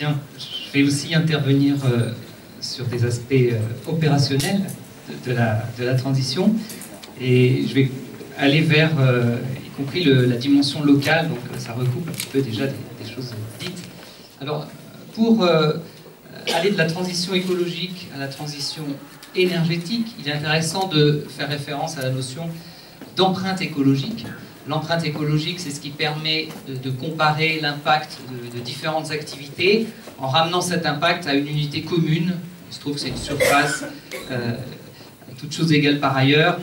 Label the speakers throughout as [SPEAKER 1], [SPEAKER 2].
[SPEAKER 1] Bien, je vais aussi intervenir sur des aspects opérationnels de la transition, et je vais aller vers, y compris la dimension locale, donc ça recoupe un petit peu déjà des choses dites. Alors, pour aller de la transition écologique à la transition énergétique, il est intéressant de faire référence à la notion d'empreinte écologique. L'empreinte écologique, c'est ce qui permet de comparer l'impact de différentes activités en ramenant cet impact à une unité commune. Il se trouve que c'est une surface, toutes choses égales par ailleurs,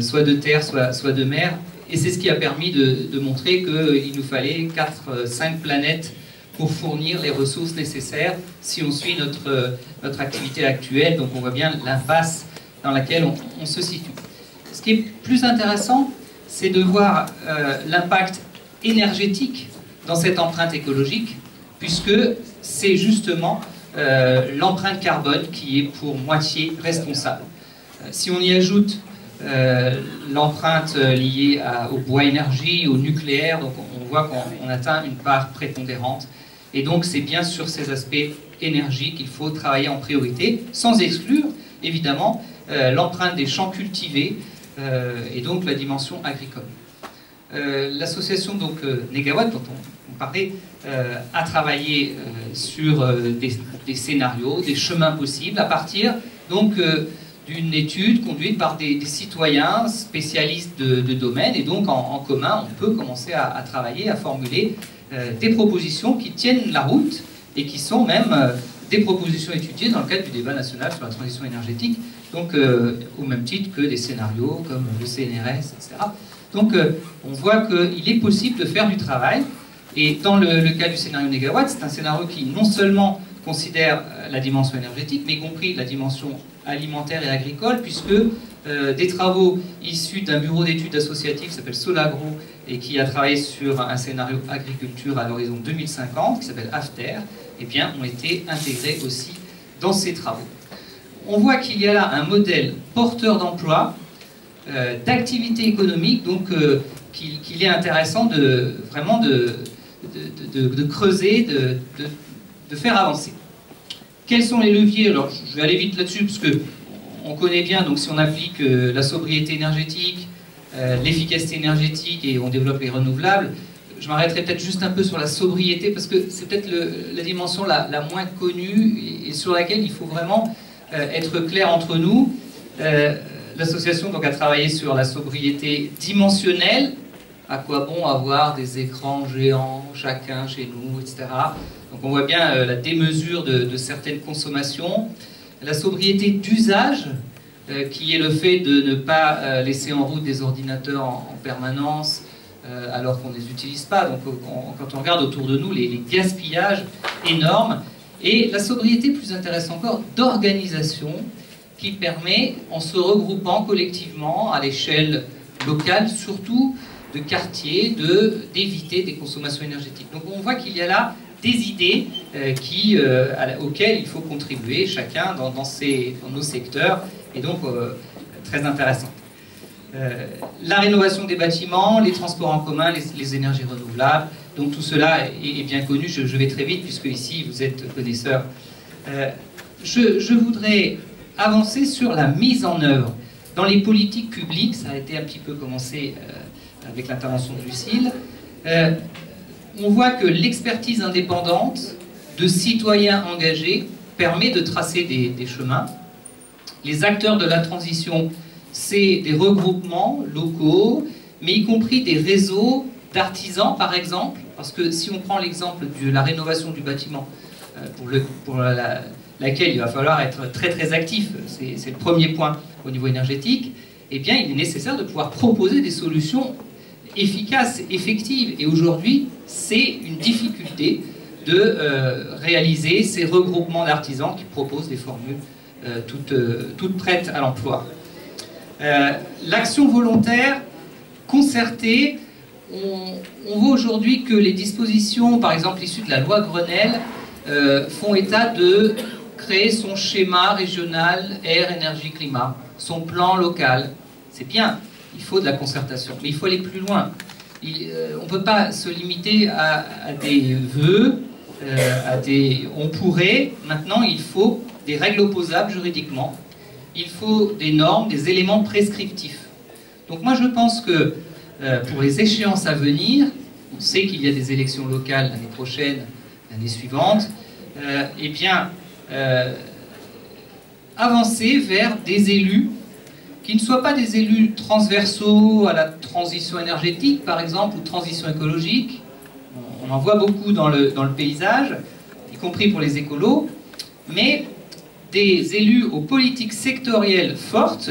[SPEAKER 1] soit de terre, soit de mer. Et c'est ce qui a permis de montrer qu'il nous fallait 4-5 planètes pour fournir les ressources nécessaires si on suit notre activité actuelle. Donc on voit bien l'impasse dans laquelle on se situe. Ce qui est plus intéressant, c'est de voir l'impact énergétique dans cette empreinte écologique, puisque c'est justement l'empreinte carbone qui est pour moitié responsable. Si on y ajoute l'empreinte liée au bois énergie, au nucléaire, donc on voit qu'on atteint une part prépondérante. Et donc c'est bien sur ces aspects énergie qu'il faut travailler en priorité, sans exclure évidemment l'empreinte des champs cultivés, et donc la dimension agricole. L'association Négawatt, dont on parlait, a travaillé sur des scénarios, des chemins possibles, à partir donc d'une étude conduite par des citoyens spécialistes de domaine, et donc en commun, on peut commencer à travailler, à formuler des propositions qui tiennent la route, et qui sont même des propositions étudiées dans le cadre du débat national sur la transition énergétique, donc au même titre que des scénarios comme le CNRS, etc. Donc on voit qu'il est possible de faire du travail, et dans le cas du scénario Négawatt, c'est un scénario qui non seulement considère la dimension énergétique, mais y compris la dimension alimentaire et agricole, puisque des travaux issus d'un bureau d'études associatif qui s'appelle Solagro, et qui a travaillé sur un scénario agriculture à l'horizon 2050, qui s'appelle AFTER, eh bien, ont été intégrés aussi dans ces travaux. On voit qu'il y a là un modèle porteur d'emploi, d'activité économique, donc qu'il est intéressant vraiment de creuser, de faire avancer. Quels sont les leviers? Alors, je vais aller vite là-dessus, parce que on connaît bien, donc si on applique la sobriété énergétique, l'efficacité énergétique, et on développe les renouvelables, je m'arrêterai peut-être juste un peu sur la sobriété, parce que c'est peut-être la dimension la moins connue, et sur laquelle il faut vraiment être clair entre nous. L'association a travaillé sur la sobriété dimensionnelle. À quoi bon avoir des écrans géants, chacun chez nous, etc. Donc on voit bien la démesure de certaines consommations. La sobriété d'usage, qui est le fait de ne pas laisser en route des ordinateurs en permanence, alors qu'on ne les utilise pas. Donc quand on regarde autour de nous, les gaspillages énormes. Et la sobriété, plus intéressante encore, d'organisation, qui permet, en se regroupant collectivement à l'échelle locale, surtout de quartier, d'éviter des consommations énergétiques. Donc on voit qu'il y a là des idées auxquelles il faut contribuer, chacun dans nos secteurs, et donc très intéressantes. La rénovation des bâtiments, les transports en commun, les énergies renouvelables, donc tout cela est bien connu. Je vais très vite, puisque ici vous êtes connaisseurs. Je voudrais avancer sur la mise en œuvre dans les politiques publiques. Ça a été un petit peu commencé avec l'intervention de Lucille. On voit que l'expertise indépendante de citoyens engagés permet de tracer des chemins. Les acteurs de la transition, c'est des regroupements locaux, mais y compris des réseaux d'artisans, par exemple, parce que si on prend l'exemple de la rénovation du bâtiment, pour laquelle il va falloir être très très actif, c'est le premier point au niveau énergétique, eh bien il est nécessaire de pouvoir proposer des solutions efficaces, effectives. Et aujourd'hui, c'est une difficulté de réaliser ces regroupements d'artisans qui proposent des formules toutes prêtes à l'emploi. L'action volontaire, concertée, on voit aujourd'hui que les dispositions, par exemple issues de la loi Grenelle, font état de créer son schéma régional air, énergie, climat, son plan local. C'est bien, il faut de la concertation, mais il faut aller plus loin. On ne peut pas se limiter à des vœux On pourrait, maintenant il faut des règles opposables juridiquement, il faut des normes, des éléments prescriptifs. Donc moi je pense que pour les échéances à venir, on sait qu'il y a des élections locales l'année prochaine, l'année suivante, avancer vers des élus qui ne soient pas des élus transversaux à la transition énergétique, par exemple, ou transition écologique. On en voit beaucoup dans le paysage, y compris pour les écolos, mais des élus aux politiques sectorielles fortes,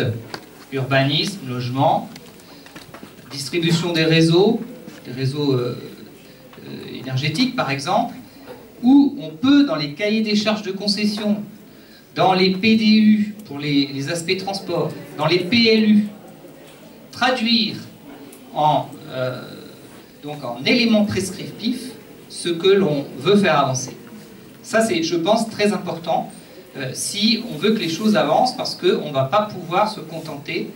[SPEAKER 1] urbanisme, logement, distribution des réseaux énergétiques, par exemple, où on peut, dans les cahiers des charges de concession, dans les PDU, pour les aspects transport, dans les PLU, traduire en éléments prescriptifs ce que l'on veut faire avancer. Ça, c'est, je pense, très important si on veut que les choses avancent, parce qu'on ne va pas pouvoir se contenter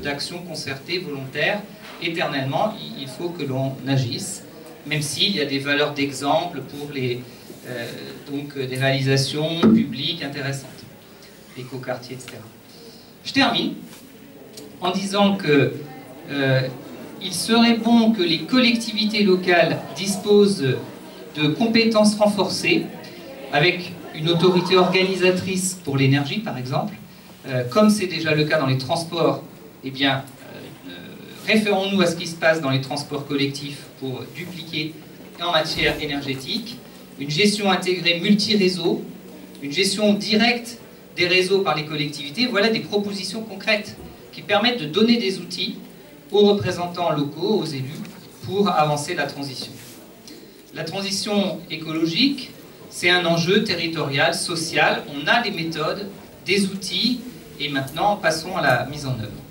[SPEAKER 1] d'actions concertées, volontaires, éternellement. Il faut que l'on agisse, même s'il y a des valeurs d'exemple pour des réalisations publiques intéressantes, écoquartiers, etc. Je termine en disant que il serait bon que les collectivités locales disposent de compétences renforcées, avec une autorité organisatrice pour l'énergie, par exemple. Comme c'est déjà le cas dans les transports, eh bien, référons-nous à ce qui se passe dans les transports collectifs pour dupliquer en matière énergétique. Une gestion intégrée multi-réseau, une gestion directe des réseaux par les collectivités, voilà des propositions concrètes qui permettent de donner des outils aux représentants locaux, aux élus, pour avancer la transition. La transition écologique, c'est un enjeu territorial, social. On a des méthodes, des outils, et maintenant passons à la mise en œuvre.